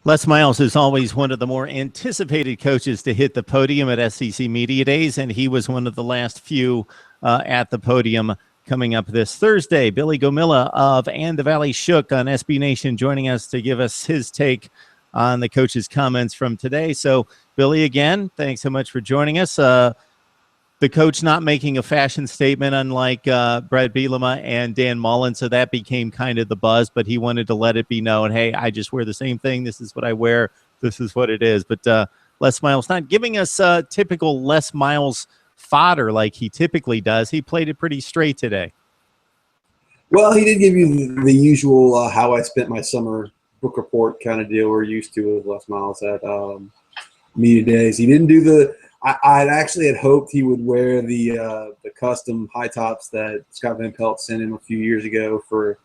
Les Miles is always one of the more anticipated coaches to hit the podium at SEC Media Days, and he was one of the last few at the podium coming up this Thursday. Billy Gomila of And the Valley Shook on SB Nation joining us to give us his take on the coach's comments from today. So, Billy, again, thanks so much for joining us. The coach not making a fashion statement, unlike Brett Bielema and Dan Mullen, so that became kind of the buzz, but he wanted to let it be known, hey, I just wear the same thing. This is what I wear. This is what it is. But Les Miles not giving us typical Les Miles fodder like he typically does. He played it pretty straight today. Well, he did give you the usual how I spent my summer book report kind of deal we're used to with Les Miles at media days. He didn't do the I actually had hoped he would wear the custom high tops that Scott Van Pelt sent him a few years ago for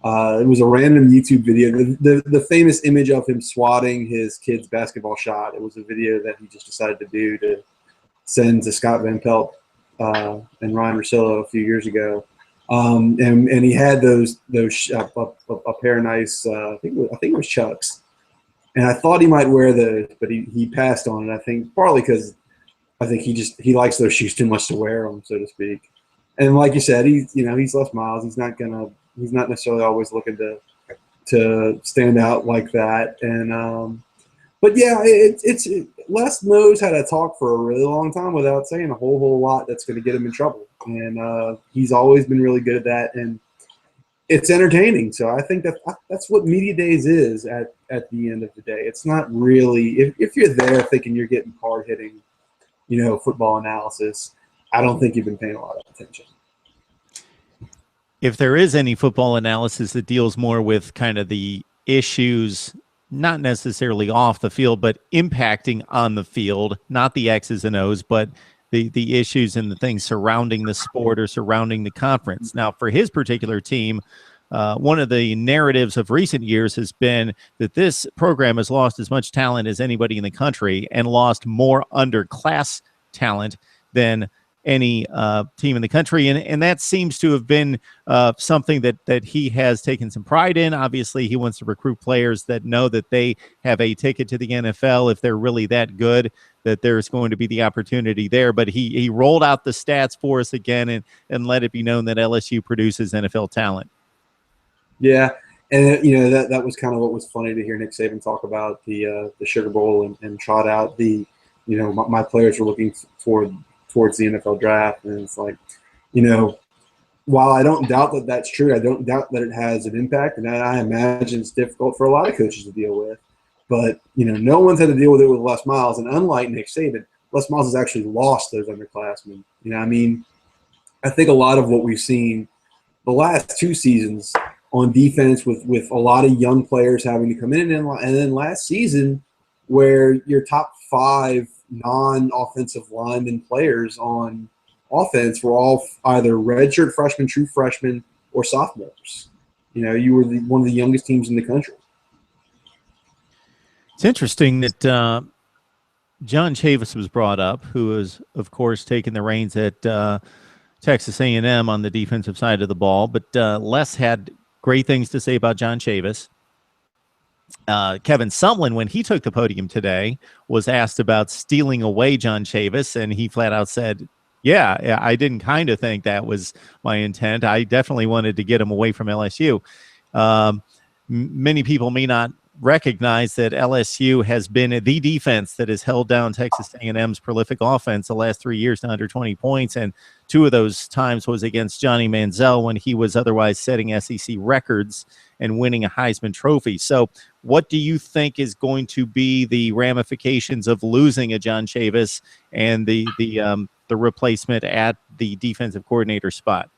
it was a random YouTube video. The famous image of him swatting his kid's basketball shot. It was a video that he just decided to do to send to Scott Van Pelt and Ryan Russillo a few years ago. And he had those a pair of nice I think it was Chucks, and I thought he might wear those, but he passed on it. I think partly because I think he likes those shoes too much to wear them, so to speak. And like you said, he's Les Miles. He's not necessarily always looking to stand out like that. And but yeah, Les knows how to talk for a really long time without saying a whole lot that's going to get him in trouble. And he's always been really good at that, and it's entertaining. So I think that's what media days is at the end of the day. It's not really if you're there thinking you're getting hard hitting, football analysis, I don't think you've been paying a lot of attention. If there is any football analysis that deals more with kind of the issues, not necessarily off the field, but impacting on the field, not the X's and O's, but the issues and the things surrounding the sport or surrounding the conference. Now, for his particular team, one of the narratives of recent years has been that this program has lost as much talent as anybody in the country and lost more underclass talent than any team in the country. And that seems to have been something that he has taken some pride in. Obviously, he wants to recruit players that know that they have a ticket to the NFL. If they're really that good, that there's going to be the opportunity there. But he rolled out the stats for us again and let it be known that LSU produces NFL talent. Yeah, and that was kind of what was funny to hear Nick Saban talk about the Sugar Bowl and trot out my players were looking towards the NFL draft, and it's like, while I don't doubt that that's true, I don't doubt that it has an impact, and I imagine it's difficult for a lot of coaches to deal with. But no one's had to deal with it with Les Miles, and unlike Nick Saban, Les Miles has actually lost those underclassmen. I think a lot of what we've seen the last two seasons on defense with a lot of young players having to come in, and then last season where your top 5 non-offensive lineman players on offense were all either redshirt freshmen, true freshmen, or sophomores. You were one of the youngest teams in the country. It's interesting that John Chavis was brought up, who has, of course, taken the reins at Texas A&M on the defensive side of the ball. But Les had great things to say about John Chavis. Kevin Sumlin, when he took the podium today, was asked about stealing away John Chavis, and he flat out said, yeah, I didn't kind of think that was my intent. I definitely wanted to get him away from LSU. Many people may not recognize that LSU has been the defense that has held down Texas A&M's prolific offense the last 3 years to under 20 points, and 2 of those times was against Johnny Manziel when he was otherwise setting SEC records and winning a Heisman Trophy. So what do you think is going to be the ramifications of losing a John Chavis and the replacement at the defensive coordinator spot?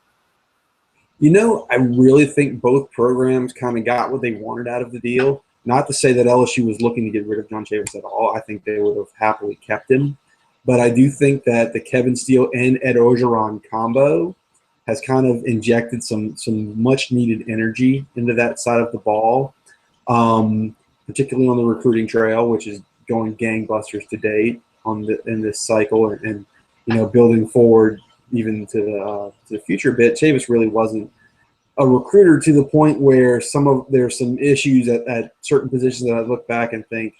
I really think both programs kind of got what they wanted out of the deal. Not to say that LSU was looking to get rid of John Chavis at all. I think they would have happily kept him. But I do think that the Kevin Steele and Ed Orgeron combo has kind of injected some much-needed energy into that side of the ball, particularly on the recruiting trail, which is going gangbusters to date in this cycle, and building forward even to the future bit. Chavis really wasn't a recruiter to the point where there's some issues at certain positions that I look back and think,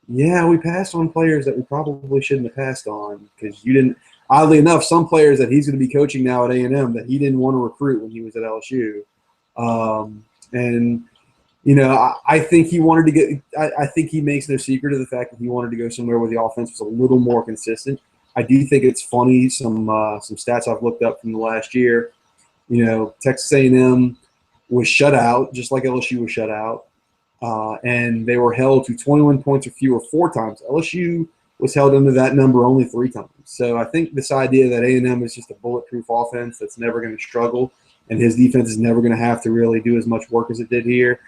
yeah, we passed on players that we probably shouldn't have passed on because you didn't. Oddly enough, some players that he's going to be coaching now at A&M that he didn't want to recruit when he was at LSU, and I think he wanted to get. I think he makes no secret of the fact that he wanted to go somewhere where the offense was a little more consistent. I do think it's funny some stats I've looked up from the last year. Texas A&M was shut out just like LSU was shut out. And they were held to 21 points or fewer 4 times. LSU was held under that number only 3 times. So I think this idea that A&M is just a bulletproof offense that's never going to struggle and his defense is never going to have to really do as much work as it did here,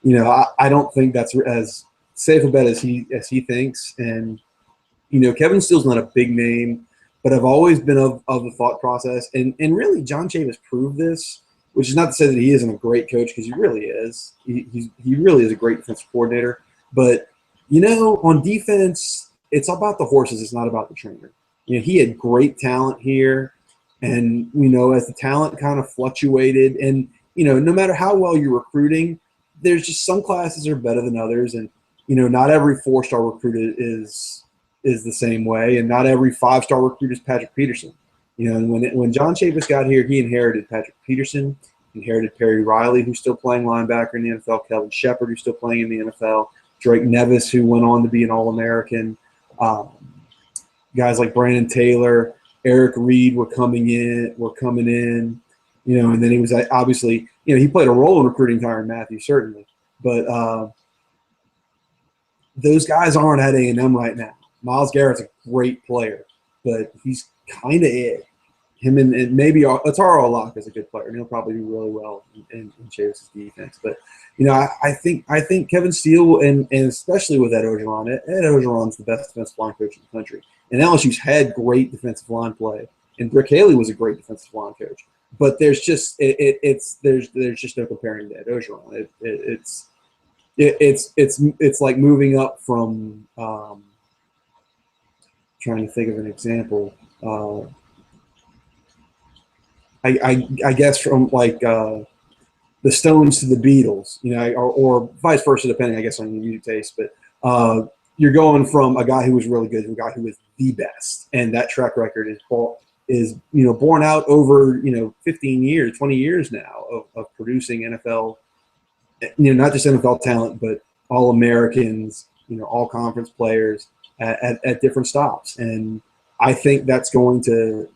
I don't think that's as safe a bet as he thinks. And, Kevin Steele's not a big name, but I've always been of the thought process. And really, John Chavis proved this, which is not to say that he isn't a great coach because he really is. He really is a great defensive coordinator. But, on defense, it's about the horses. It's not about the trainer. He had great talent here. And, as the talent kind of fluctuated and, no matter how well you're recruiting, there's just some classes are better than others. And, not every 4-star recruit is the same way. And not every 5-star recruit is Patrick Peterson. And when John Chavis got here, he inherited Patrick Peterson, inherited Perry Riley, who's still playing linebacker in the NFL, Kelvin Shepard, who's still playing in the NFL, Drake Nevis, who went on to be an All-American, guys like Brandon Taylor, Eric Reed were coming in, and then he was obviously, he played a role in recruiting Tyrann Mathieu, certainly, but those guys aren't at A&M right now. Myles Garrett's a great player, but he's kind of it. Him and maybe Ataro Alak is a good player, and he'll probably do really well in Chavis' defense. But I think Kevin Steele and especially with Ed Orgeron, Ed Orgeron's the best defensive line coach in the country, and LSU's had great defensive line play, and Brick Haley was a great defensive line coach. But there's just there's just no comparing to Ed Orgeron. It's like moving up from trying to think of an example. I guess from like the Stones to the Beatles, or vice versa, depending, I guess, on your music taste. But you're going from a guy who was really good to a guy who was the best, and that track record is borne out over 15 years, 20 years now of producing NFL, not just NFL talent, but all Americans, all conference players at different stops, and I think that's going to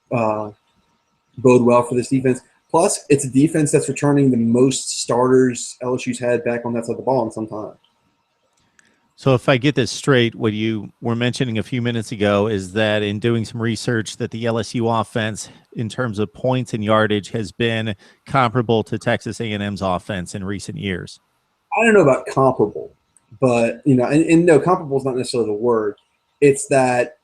bode well for this defense. Plus, it's a defense that's returning the most starters LSU's had back on that side of the ball in some time. So if I get this straight, what you were mentioning a few minutes ago is that in doing some research that the LSU offense in terms of points and yardage has been comparable to Texas A&M's offense in recent years. I don't know about comparable, but, and no, comparable is not necessarily the word. It's that,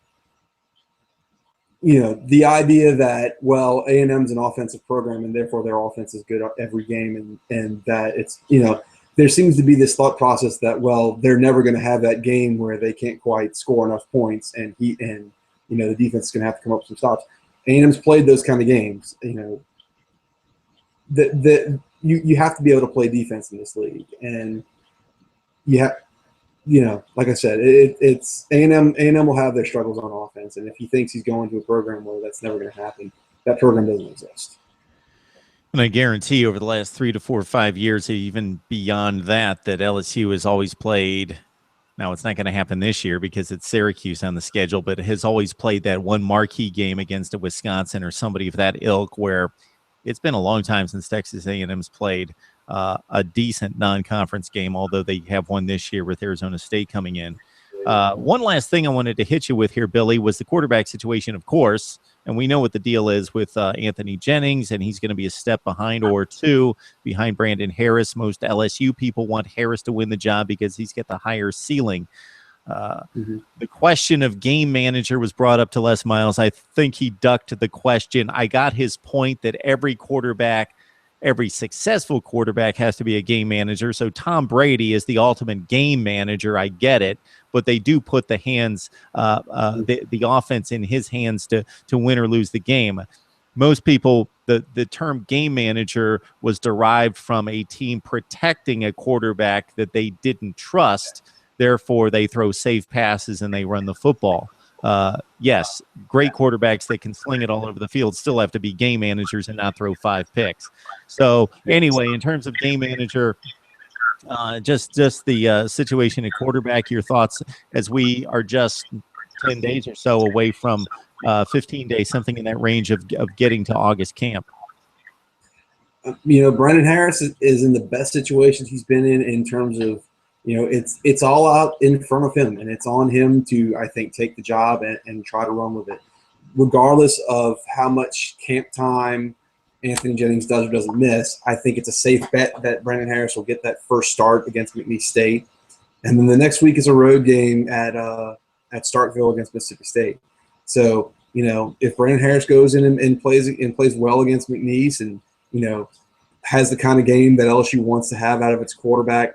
the idea that, well, A&M's an offensive program and therefore their offense is good every game, and that it's, there seems to be this thought process that, well, they're never going to have that game where they can't quite score enough points and the defense is going to have to come up with some stops. A&M's played those kind of games. You have to be able to play defense in this league, and like I said, it's A&M will have their struggles on offense, and if he thinks he's going to a program where that's never going to happen, that program doesn't exist. And I guarantee over the last 3 to 4 or 5 years, even beyond that LSU has always played. Now, it's not going to happen this year because it's Syracuse on the schedule, but it has always played that one marquee game against a Wisconsin or somebody of that ilk, where it's been a long time since Texas A&M's played a decent non-conference game, although they have one this year with Arizona State coming in. One last thing I wanted to hit you with here, Billy, was the quarterback situation, of course. And we know what the deal is with Anthony Jennings, and he's going to be a step behind or 2 behind Brandon Harris. Most LSU people want Harris to win the job because he's got the higher ceiling. The question of game manager was brought up to Les Miles. I think he ducked the question. I got his point that every successful quarterback has to be a game manager. So Tom Brady is the ultimate game manager. I get it, but they do put the hands, the offense in his hands to win or lose the game. Most people the term game manager was derived from a team protecting a quarterback that they didn't trust. Therefore, they throw safe passes and they run the football. Yes, great quarterbacks that can sling it all over the field still have to be game managers and not throw 5 picks. So anyway, in terms of game manager, just the situation at quarterback, your thoughts as we are just 10 days or so away from 15 days, something in that range of getting to August camp. Brandon Harris is in the best situations he's been in terms of, it's all out in front of him, and it's on him to, I think, take the job and try to run with it. Regardless of how much camp time Anthony Jennings does or doesn't miss, I think it's a safe bet that Brandon Harris will get that first start against McNeese State. And then the next week is a road game at Starkville against Mississippi State. So, if Brandon Harris goes in and plays well against McNeese and, has the kind of game that LSU wants to have out of its quarterback,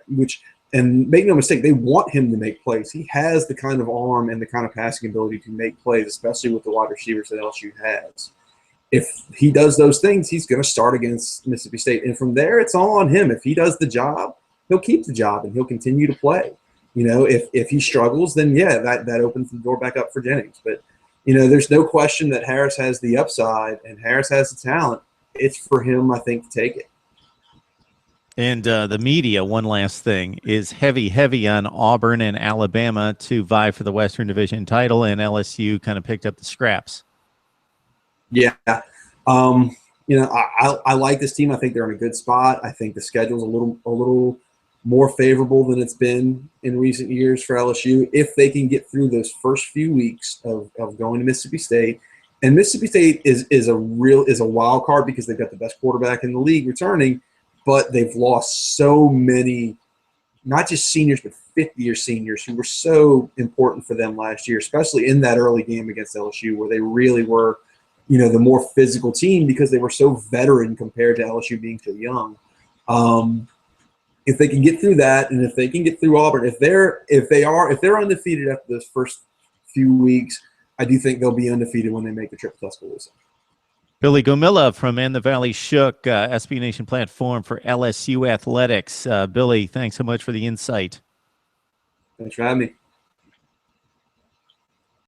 and make no mistake, they want him to make plays. He has the kind of arm and the kind of passing ability to make plays, especially with the wide receivers that LSU has. If he does those things, he's going to start against Mississippi State. And from there, it's all on him. If he does the job, he'll keep the job and he'll continue to play. If he struggles, then yeah, that opens the door back up for Jennings. But, there's no question that Harris has the upside and Harris has the talent. It's for him, I think, to take it. And the media, one last thing, is heavy on Auburn and Alabama to vie for the Western Division title, and LSU kind of picked up the scraps. Yeah. I like this team. I think they're in a good spot. I think the schedule's a little more favorable than it's been in recent years for LSU if they can get through those first few weeks of going to Mississippi State. And Mississippi State is a wild card because they've got the best quarterback in the league returning, but they've lost so many, not just seniors, but fifth-year seniors who were so important for them last year, especially in that early game against LSU where they really were, the more physical team because they were so veteran compared to LSU being so young. If they can get through that, and if they can get through Auburn, if they're undefeated after those first few weeks, I do think they'll be undefeated when they make the trip to Tuscaloosa. Billy Gomila from And the Valley Shook, SB Nation platform for LSU Athletics. Billy, thanks so much for the insight. Thanks for having me.